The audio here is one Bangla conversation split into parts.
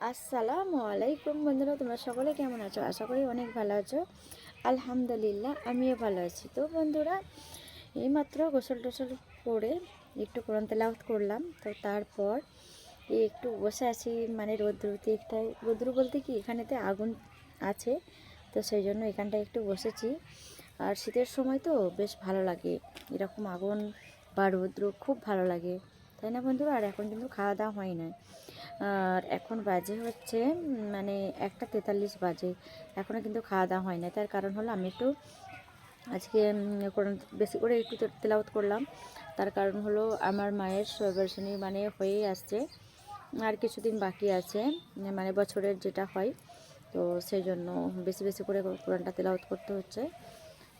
আসসালামু আলাইকুম বন্ধুরা, তোমরা সকলে কেমন আছো? আশা করি অনেক ভালো আছো। আলহামদুলিল্লাহ, আমিও ভালো আছি। তো বন্ধুরা, এইমাত্র গোসল টোসল করে একটু কোরআন তেলাওয়াত করলাম। তো তারপর একটু বসে আছি, মানে রৌদ্রুতে একটাই রৌদ্র বলতে কি এখানেতে আগুন আছে, তো সেই জন্য এখানটায় একটু বসেছি। আর শীতের সময় তো বেশ ভালো লাগে এরকম আগুন বা রৌদ্র, খুব ভালো লাগে, তাই না বন্ধুরা? আর এখন কিন্তু খাওয়া দাওয়া হয় না। আর এখন বাজে হচ্ছে মানে 1:43 বাজে, এখনও কিন্তু খাওয়া দাওয়া হয় না। তার কারণ হলো আমি একটু আজকে কোরআন বেশি করে একটু তেলাওয়াত করলাম। তার কারণ হলো আমার মায়ের সর্বাসনী মানে হয়েই আসছে, আর কিছুদিন বাকি আছে, মানে বছরের যেটা হয়। তো সেই জন্য বেশি বেশি করে কোরআনটা তেলাওয়াত করতে হচ্ছে।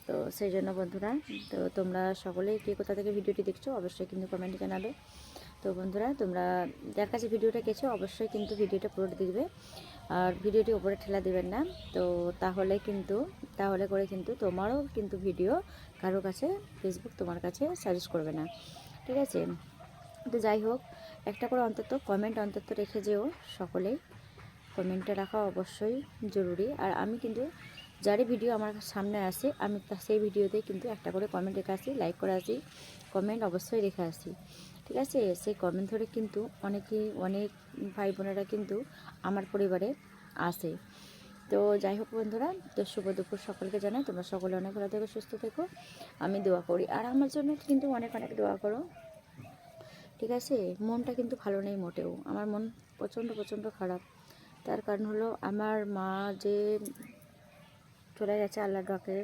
তো সেই জন্য বন্ধুরা, তো তোমরা সকলেই কে কোথা থেকে ভিডিওটি দেখছো অবশ্যই কিন্তু কমেন্টে জানাবে। তো বন্ধুরা, তোমরা যার কাছে ভিডিওটা গেছো অবশ্যই কিন্তু ভিডিওটা পুরোটা দেখবে, আর ভিডিওটি ওপরে ঠেলা দেবেন না। তো তাহলে করে কিন্তু তোমারও কিন্তু ভিডিও কারো কাছে ফেসবুক তোমার কাছে সাজেস্ট করবে না, ঠিক আছে? তো যাই হোক, একটা করে অন্তত কমেন্ট অন্তত রেখে যেও সকলেই। কমেন্টটা রাখা অবশ্যই জরুরি। আর আমি কিন্তু যারই ভিডিও আমার সামনে আসে আমি সেই ভিডিওতে কিন্তু একটা করে কমেন্ট রেখে আসি, লাইক করে আসি, কমেন্ট অবশ্যই রেখে আসি, ঠিক আছে? সেই কমেন্ট ধরে কিন্তু অনেক ভাই বোনেরা কিন্তু আমার পরিবারে আসে। তো যাই হোক বন্ধুরা, তো শুভ দুপুর সকলকে জানাই। তোমরা সকলে অনেক ভালো থেকো, সুস্থ থেকো, আমি দোয়া করি। আর আমার জন্য কিন্তু অনেক অনেক দোয়া করো, ঠিক আছে? মনটা কিন্তু ভালো নেই মোটেও, আমার মন প্রচণ্ড প্রচণ্ড খারাপ। তার কারণ হলো আমার মা যে চলে গেছে, আল্লাহর ডাকে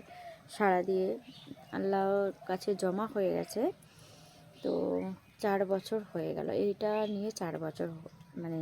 সাড়া দিয়ে আল্লাহর কাছে জমা হয়ে গেছে। তো 4 বছর হয়ে গেল, এইটা নিয়ে 4 বছর মানে